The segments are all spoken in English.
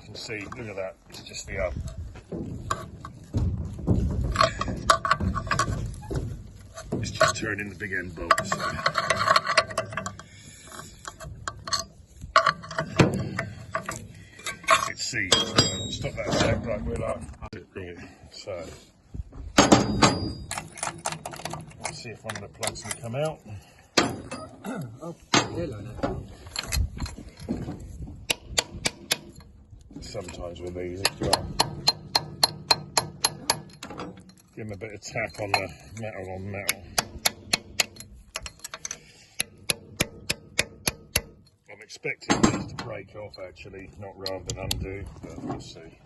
can see, look at that, it's just the it's just turning the big end bolt, so. It's seized. Stop that a sec, right, we're like, so. Let's see if one of the plugs can come out. Oh, yellow now. Sometimes with these as well. Give them a bit of tap on the metal on metal. I'm expecting these to break off actually, not rather than undo, but we'll see.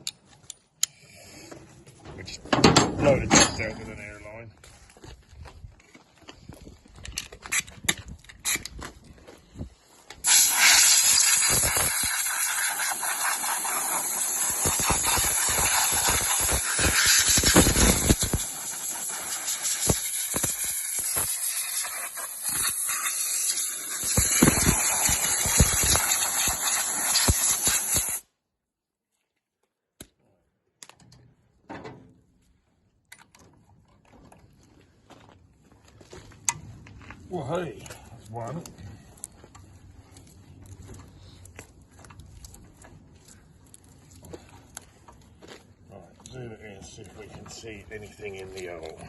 We just blow the dust out with an airline. Well, hey, there's one. Right, zoom it in, see if we can see anything in the hole.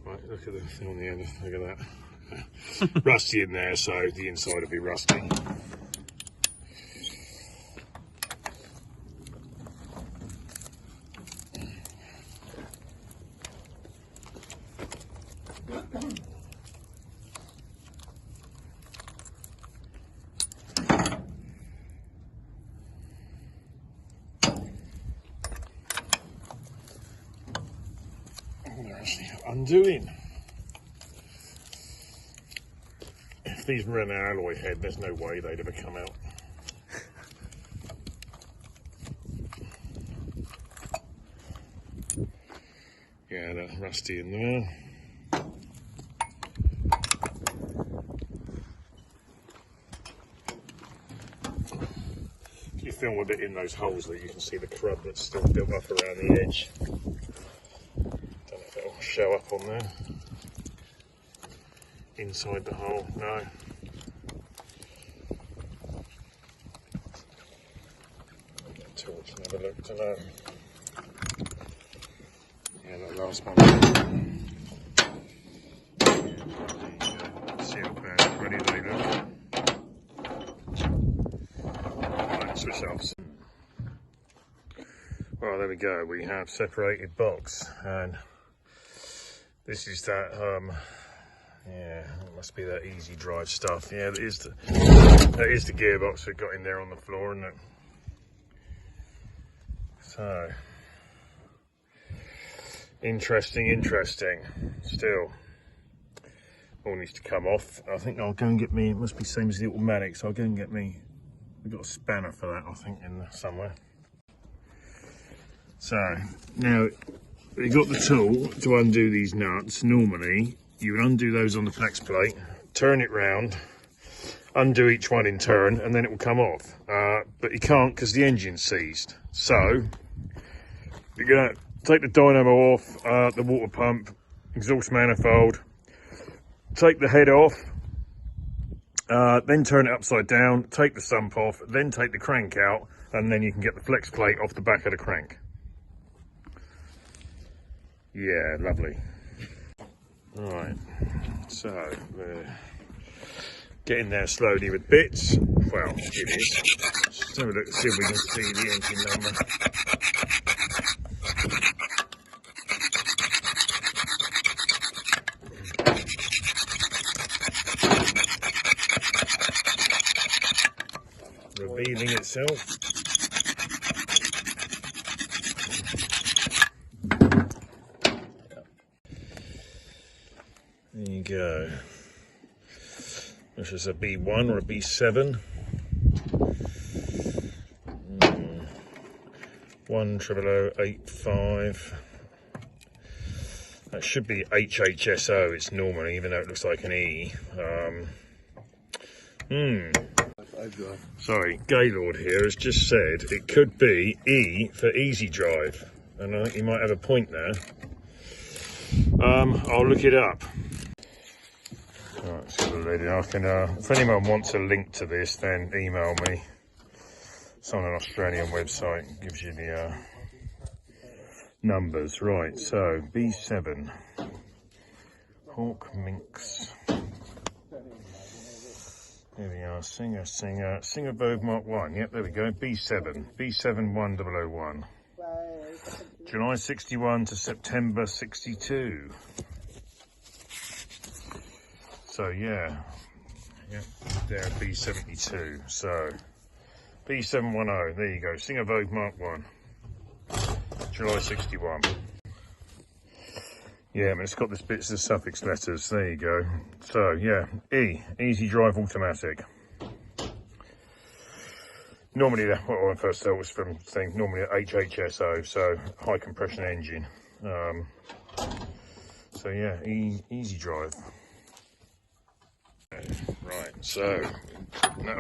Right, look at the thing on the end, look at that. Rusty in there, so the inside will be rusty. They're actually undoing. If these were an alloy head, there's no way they'd ever come out. Yeah, that's rusty in there. If you film a bit in those holes there, you can see the crud that's still built up around the edge. Don't know if it'll show up on there. Inside the hole, no. Get a torch and have a look to know. Yeah, that last one. Seal bag, ready they look. Right, switch off. Well, there we go. We have separated box, and this is that. Yeah, it must be that easy drive stuff. Yeah, that is the gearbox we got in there on the floor, isn't it? So, interesting. Still, all needs to come off. I think I'll go and get me. It must be the same as the automatic, so I'll go and get me. We've got a spanner for that, I think, in there somewhere. So now we've got the tool to undo these nuts. Normally, you would undo those on the flex plate, turn it round, undo each one in turn, and then it will come off. But you can't because the engine's seized. So you're gonna take the dynamo off, the water pump, exhaust manifold, take the head off, then turn it upside down, take the sump off, then take the crank out, and then you can get the flex plate off the back of the crank. Yeah, lovely. Right, so we're getting there slowly with bits. Well, it is. Let's have a look, see if we can see the engine number. Revealing itself. There you go. This is a B1 or a B7. 10085. That should be HHSO. It's normally, even though it looks like an E. Overdrive. Sorry, Gaylord here has just said it could be E for easy drive, and I think he might have a point there. I'll look it up. Right, so I can, if anyone wants a link to this, then email me. It's on an Australian website, it gives you the numbers. Right, so B7, Hawk Minx. Here we are, Singer Vogue Mark 1. Yep, there we go, B7, B71001. July 61 to September 62. So yeah, there B72. So B710, there you go, Singer Vogue Mark 1. July 61. Yeah, but it's got this bits of suffix letters. There you go. So yeah, E, easy drive automatic. Normally, what I first thought was from thing. Normally a HHSO, so high compression engine. So yeah, easy drive. Right. So now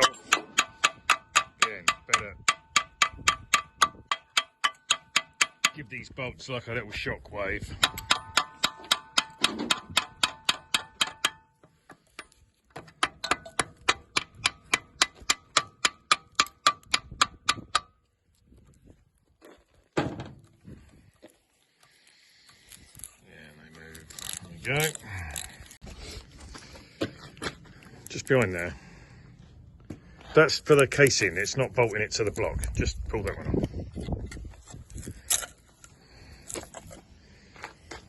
again, better give these bolts like a little shock wave. Go. Just behind there. That's for the casing, it's not bolting it to the block. Just pull that one off.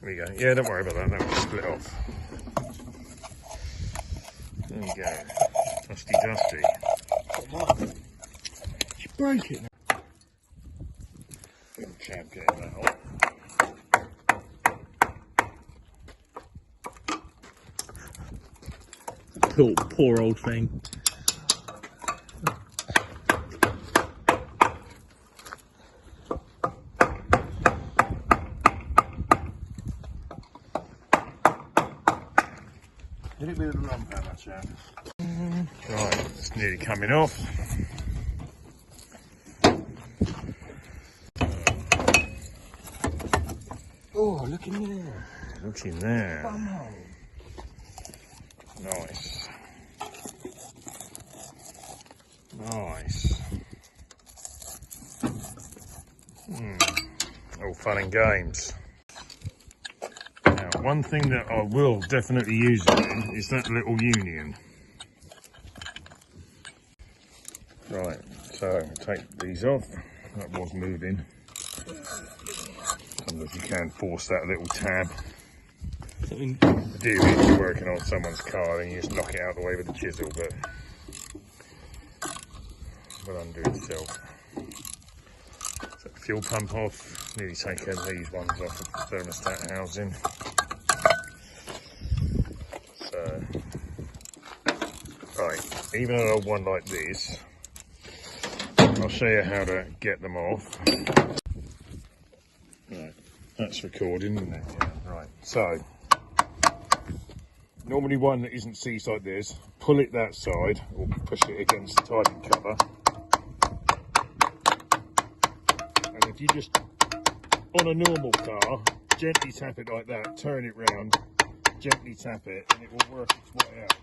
There we go. Yeah, don't worry about that, that will split off. There we go. Dusty dusty. You broke it now. Little chap getting that off. Poor old thing. Hit it with a lump out, that chap. Right, it's nearly coming off. Oh, look in there. Look in there. Bumhole. Nice. Nice. All fun and games. Now, one thing that I will definitely use it in is that little union. Right, so take these off. That was moving. Sometimes you can force that little tab. Something. Do if you're working on someone's car and you just knock it out of the way with the chisel, but will undo itself. So fuel pump off, nearly taken these ones off the thermostat housing. So, right, even an old one like this, I'll show you how to get them off. Right, that's recording, isn't it? Yeah, right, so normally one that isn't seized like this, pull it that side or push it against the timing cover. And if you just, on a normal car, gently tap it like that, turn it round, gently tap it, and it will work its way out.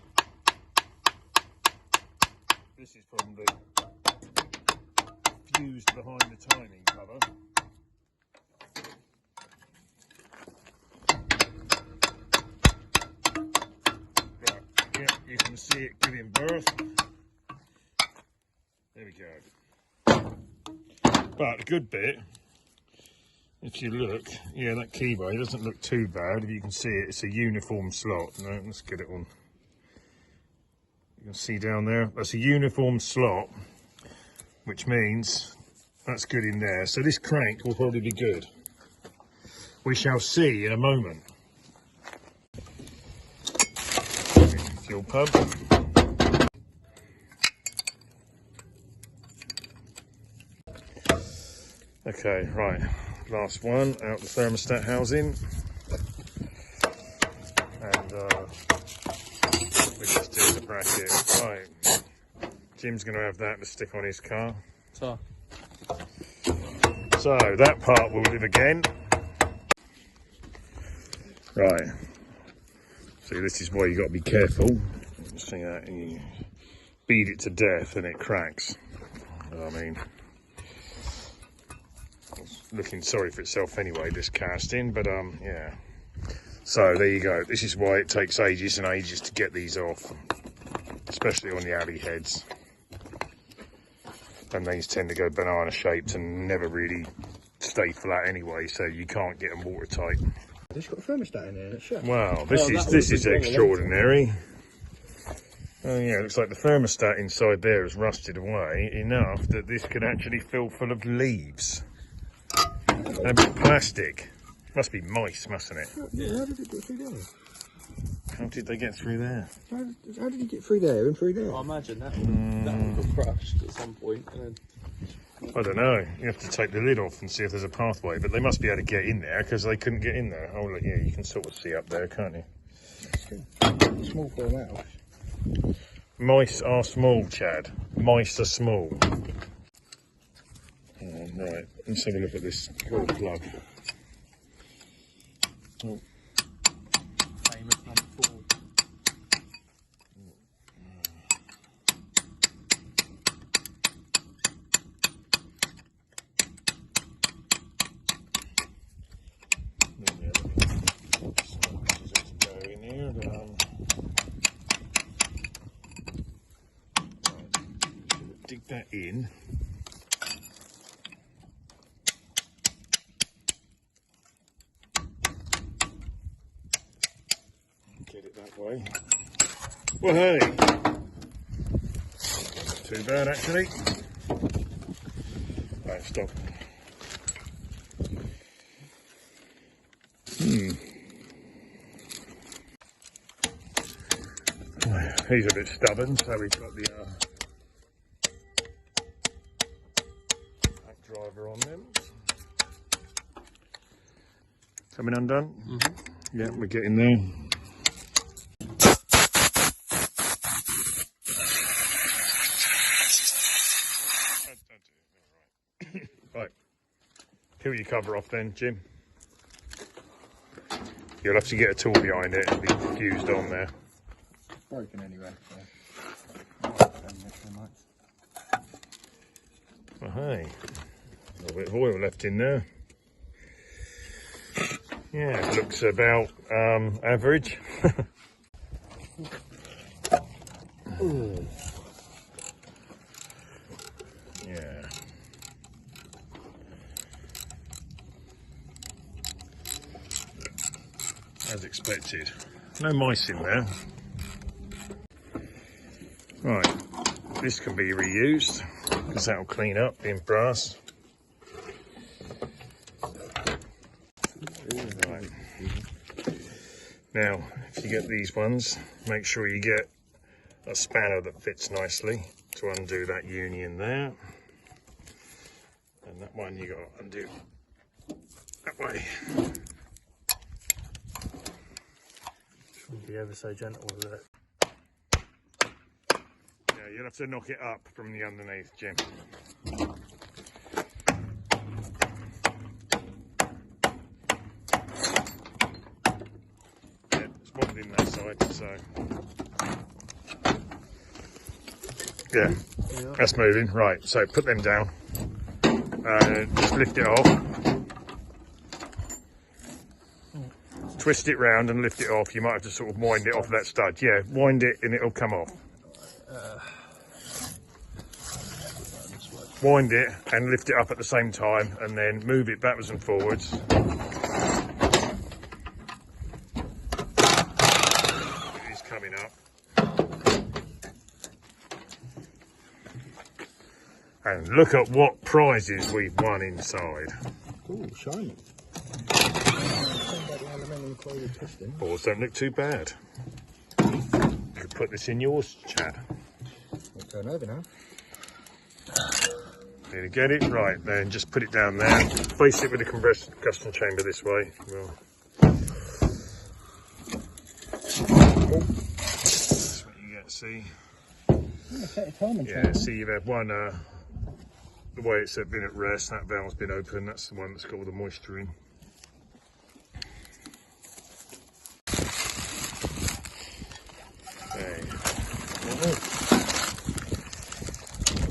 This is from the fuse behind the timing cover. You can see it giving birth. There we go. But the good bit, if you look, yeah, that keyway doesn't look too bad. If you can see it, it's a uniform slot. No, let's get it on. You can see down there, that's a uniform slot, which means that's good in there. So this crank will probably be good. We shall see in a moment. Fuel pump. Okay, right, last one out the thermostat housing, and we just do the bracket. Right, Jim's going to have that to stick on his car. So, So that part will live again. Right. See, this is why you got to be careful. See that? You beat it to death and it cracks. I mean, it's looking sorry for itself anyway, this casting, but yeah. So there you go. This is why it takes ages and ages to get these off, especially on the alley heads. And these tend to go banana shaped and never really stay flat anyway, so you can't get them watertight. It's got a thermostat in there, it's shut. Wow, this is extraordinary. Oh yeah, it looks like the thermostat inside there has rusted away enough that this could actually fill full of leaves. And a bit of plastic. Must be mice, mustn't it? Yeah, how did it get through there? How did they get through there? How did it get through there and through there? I imagine that would have crushed at some point. And then... I don't know. You have to take the lid off and see if there's a pathway, but they must be able to get in there because they couldn't get in there. Oh, look, yeah, you can sort of see up there, can't you? Small for a mouse. Mice are small, Chad. Mice are small. Oh, right, let's have a look at this little plug. Oh. Famous number 4. Dig that in. Get it that way. Well, hey, not too bad actually. Right, stop. He's a bit stubborn, so we've got the back driver on them. Coming undone? Mm-hmm. Yeah, we're getting there. Right, peel your cover off then, Jim. You'll have to get a tool behind it and be fused on there. Broken anyway. Oh, hey, a little bit of oil left in there. Yeah, it looks about average. Yeah. As expected. No mice in there. Right, this can be reused because that'll clean up being brass. Right. Now, if you get these ones, make sure you get a spanner that fits nicely to undo that union there. And that one you got to undo that way. Shouldn't be ever so gentle with it. Yeah, you'll have to knock it up from the underneath, Jim. Yeah, it's one in that side, so yeah, that's moving. Right, so put them down. Just lift it off. Twist it round and lift it off. You might have to sort of wind it off that stud. Yeah, wind it and it'll come off. Wind it and lift it up at the same time and then move it backwards and forwards. It is coming up. And look at what prizes we've won inside. Ooh, shiny. Balls don't look too bad. You could put this in yours, Chad. We'll turn over now. There you get it. Right, then just put it down there. Face it with the combustion chamber this way. Well, that's what you get, see? Yeah, see you've had one, the way it's been at rest, that valve's been open, that's the one that's got all the moisture in. Okay.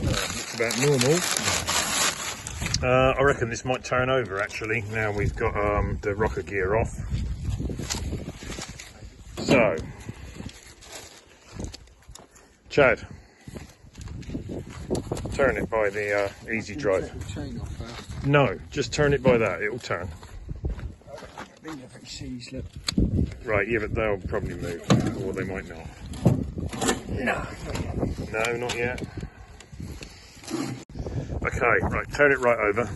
Looks about normal. I reckon this might turn over actually, now we've got the rocker gear off. So, Chad, turn it by the easy drive. No, just turn it by that, it'll turn. Right, yeah, but they'll probably move, or they might not. No, not yet. Okay, right, turn it right over.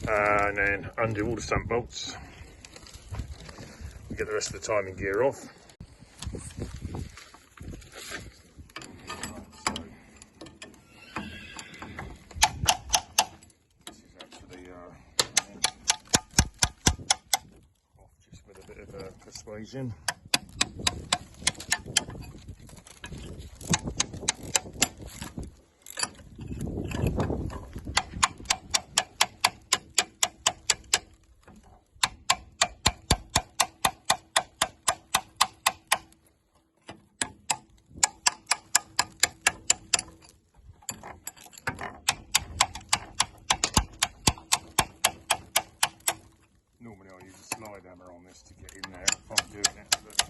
And then undo all the stump bolts. Get the rest of the timing gear off. This is actually off just with a bit of persuasion. Normally I use a slide hammer on this to get in there if I'm doing it, but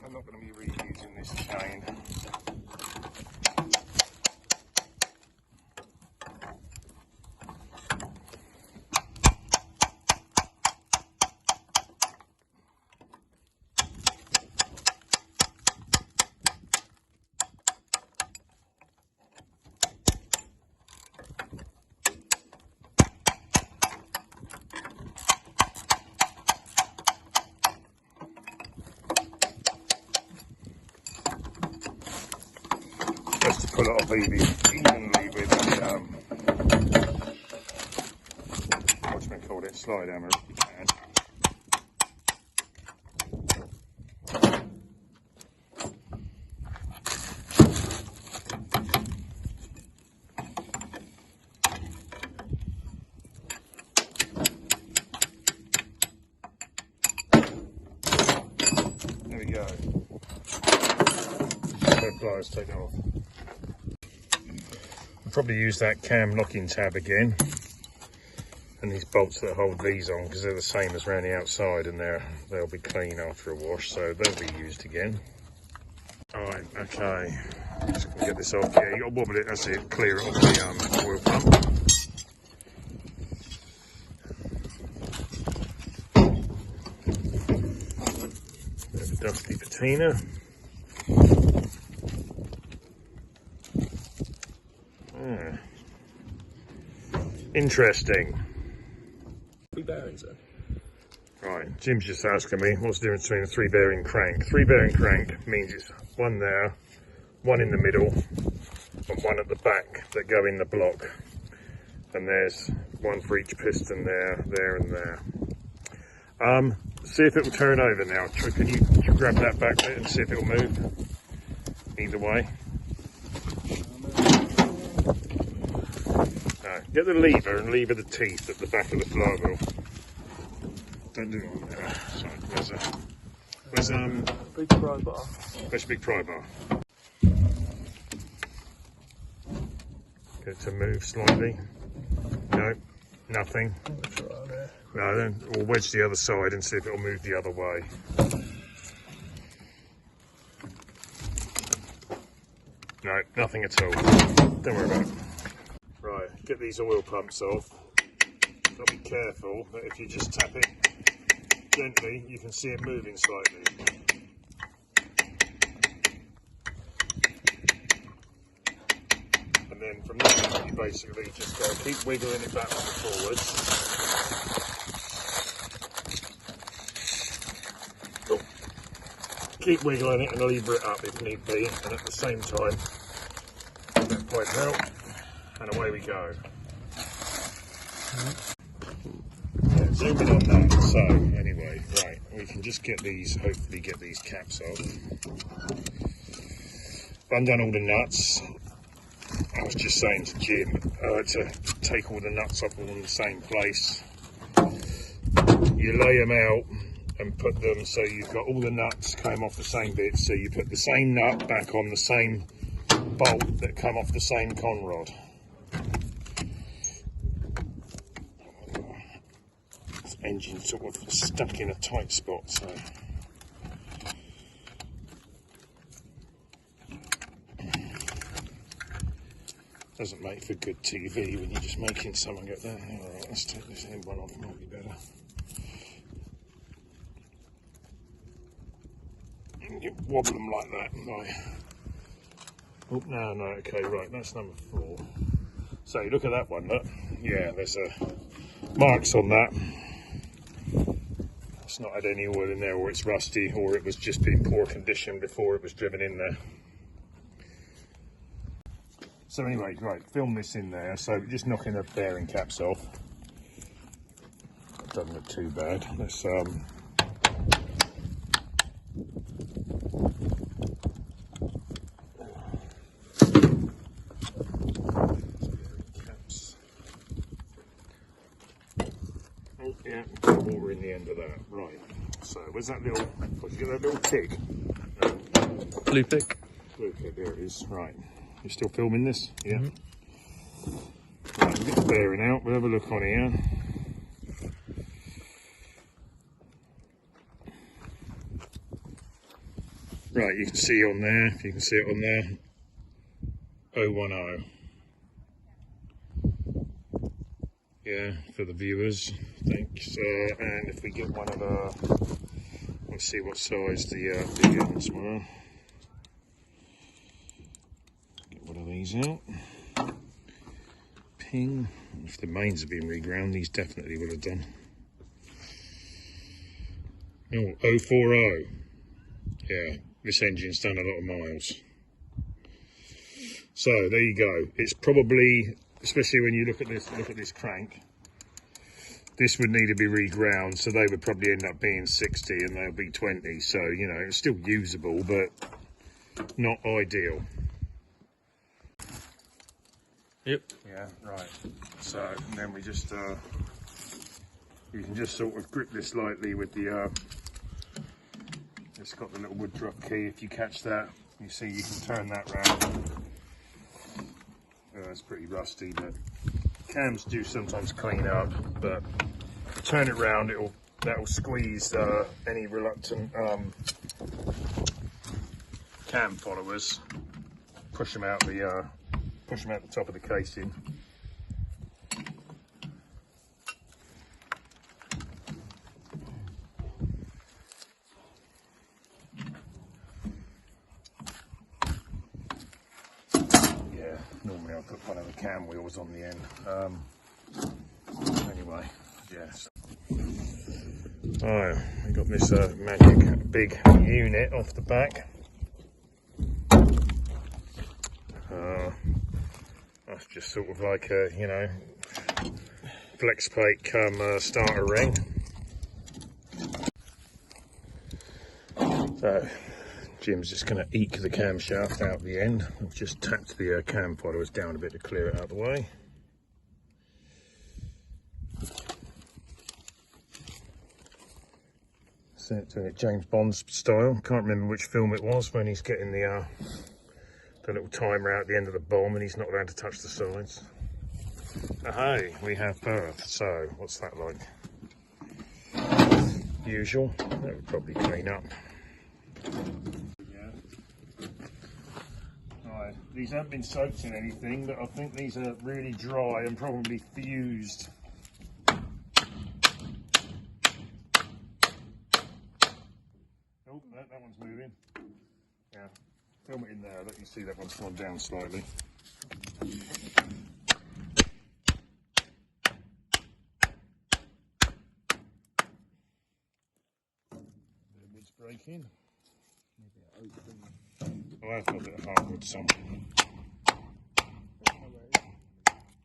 I'm not going to be reusing this chain. Just to pull it off evenly with what you may call it, slide hammer if you can. There we go. No pliers, take that off. I'll probably use that cam locking tab again, and these bolts that hold these on, because they're the same as around the outside, and they'll be clean after a wash, so they'll be used again. Alright, okay, just gonna get this off. Yeah, you gotta wobble it, that's it, clear it off the oil pump. Bit of a dusty patina. Interesting. Three bearings then? Right, Jim's just asking me what's the difference between a 3-bearing crank. 3-bearing crank means it's one there, one in the middle, and one at the back that go in the block. And there's one for each piston there, there and there. See if it will turn over now. Can you grab that back bit and see if it will move? Either way. Get the lever and lever the teeth at the back of the flywheel. Don't do it on there. Sorry, where's Big pry bar. Where's your big pry bar? Get it to move slightly. No, nothing. No, then we'll wedge the other side and see if it'll move the other way. No, nothing at all. Don't worry about it. Right, get these oil pumps off. Got to be careful that if you just tap it gently, you can see it moving slightly. And then from there, you basically just got to keep wiggling it backwards and forwards. Oh. Keep wiggling it and lever it up if need be, and at the same time, that pipe out. And away we go. Yeah, Right, zoom in on that. So, anyway, right, we can just get these, hopefully get these caps off. Undone all the nuts. I was just saying to Jim to take all the nuts off all in the same place. You lay them out and put them so you've got all the nuts came off the same bit, so you put the same nut back on the same bolt that come off the same conrod. This engine sort of stuck in a tight spot, so doesn't make for good TV when you're just making something like that. Alright, let's take this end one off, might be better. You wobble them like that, right. Oh, no, okay, right, that's number 4. So you look at that one, look. Yeah, there's marks on that. It's not had any oil in there, or it's rusty, or it was just in poor condition before it was driven in there. So anyway, right, film this in there. So just knocking the bearing caps off. Doesn't look too bad. Let's caps. Oh yeah, put water in the end of that. Right. So where's that little? Did you get that little tick? No. Blue pick. Blue tick. There it is. Right. You still filming this? Yeah. Right, we'll get the bearing out. We'll have a look on here. Right, you can see on there, if you can see it on there, 010. Yeah, for the viewers, thanks. And if we get one of the, let's see what size the big ones were. Get one of these out. Ping. If the mains have been reground, these definitely would have done. Oh, 040. Yeah, this engine's done a lot of miles. So there you go. It's probably, especially when you look at this crank, this would need to be reground, so they would probably end up being 60 and they'll be 20. So, you know, it's still usable, but not ideal. Yep. Yeah, right. So, and then we just, you can just sort of grip this lightly with the, it's got the little wood drop key. If you catch that, you see you can turn that round. It's pretty rusty, but cams do sometimes clean up, but turn it round, that'll squeeze any reluctant cam followers, push them out the top of the casing. Yeah, normally I'll put one of the cam wheels on the end. Anyway, yes. Oh, we got this magic big unit off the back. That's just sort of like a, you know, flex plate come starter ring. So Jim's just going to eke the camshaft out the end. I've just tapped the cam followers down a bit to clear it out of the way. Doing it James Bond style. Can't remember which film it was when he's getting the little timer out at the end of the bomb and he's not allowed to touch the sides. Hey, we have berth. So what's that like? Usual. That would probably clean up. Yeah. Right. These haven't been soaked in anything, but I think these are really dry and probably fused. Oh, that one's moving. Yeah, film it in there. Let you see that one's gone down slightly. The wood's breaking. Oh, I've got a bit of hardwood somewhere.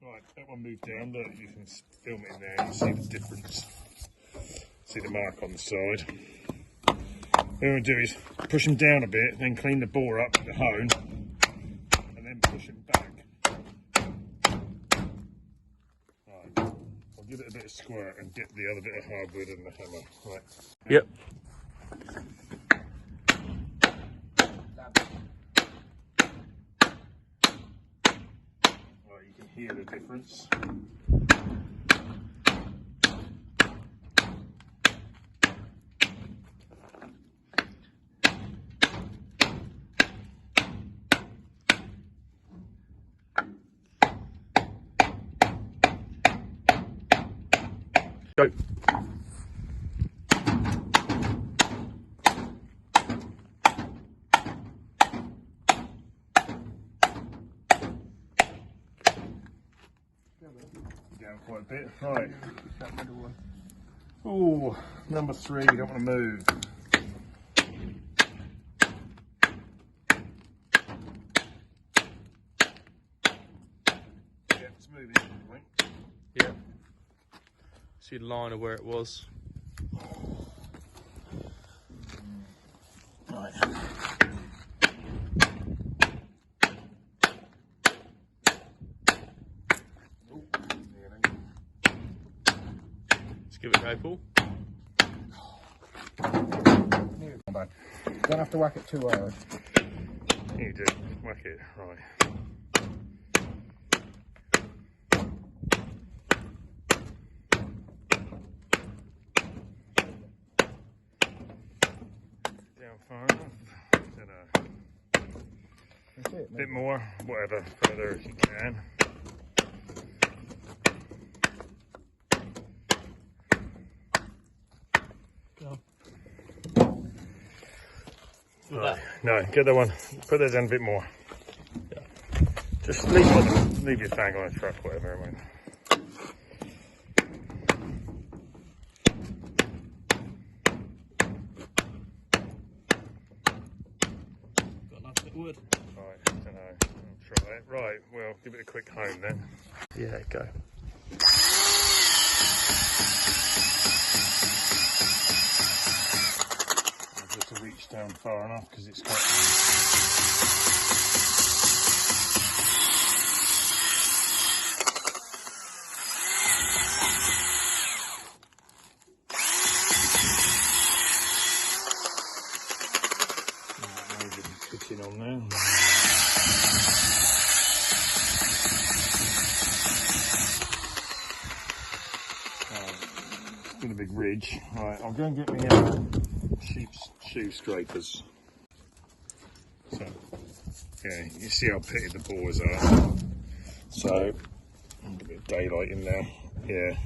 Right, that one moved down, but you can film it in there and see the difference. See the mark on the side. What we're going to do is push them down a bit, then clean the bore up with the hone, and then push them back. Right, I'll give it a bit of squirt and get the other bit of hardwood and the hammer. Right. Yep. Right, you can hear the difference. Go. Down quite a bit. Right. Oh, number 3, you don't want to move. Yeah, it's moving. Right. Yeah. See the line of where it was. Right. Let's give it a go, Paul. Not bad. Don't have to whack it too hard. You do. Whack it. Right. Down far enough. Don't know. That's it. A bit more, whatever, further if you can. Go. Right. No, get that one. Put that down a bit more. Yeah. Just leave your thing on the truck, whatever. I mean. Got enough bit of wood. Right, I don't know. I'll try it. Right, well, give it a quick home then. Yeah, go. I'll just reach down far enough because it's quite. Maybe cooking on there. It's been a big ridge. Right, I'll go and get me sheep's shoe scrapers. So, yeah, you see how pitted the bores are. So, I'll get a bit of daylight in there. Yeah,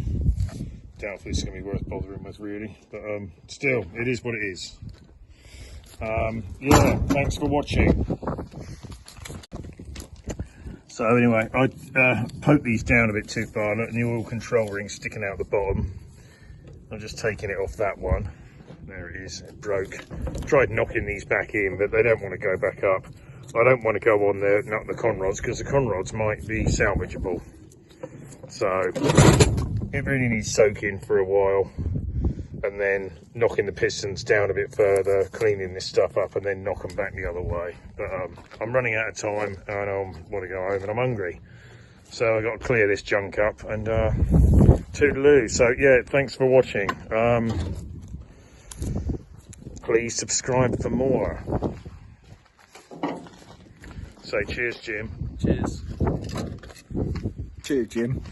doubtfully it's going to be worth bothering with, really. But still, it is what it is. Yeah, thanks for watching. So anyway, I poked these down a bit too far. Look, the oil control ring sticking out the bottom. I'm just taking it off that one. There it is, it broke. Tried knocking these back in, but they don't want to go back up. I don't want to go on there, not the conrods, because the conrods might be salvageable. So it really needs soaking for a while, and then knocking the pistons down a bit further, cleaning this stuff up, and then knock them back the other way. But I'm running out of time, and I want to go home, and I'm hungry. So I've got to clear this junk up, and toodaloo. So yeah, thanks for watching. Please subscribe for more. Say cheers, Jim. Cheers. Cheers, Jim.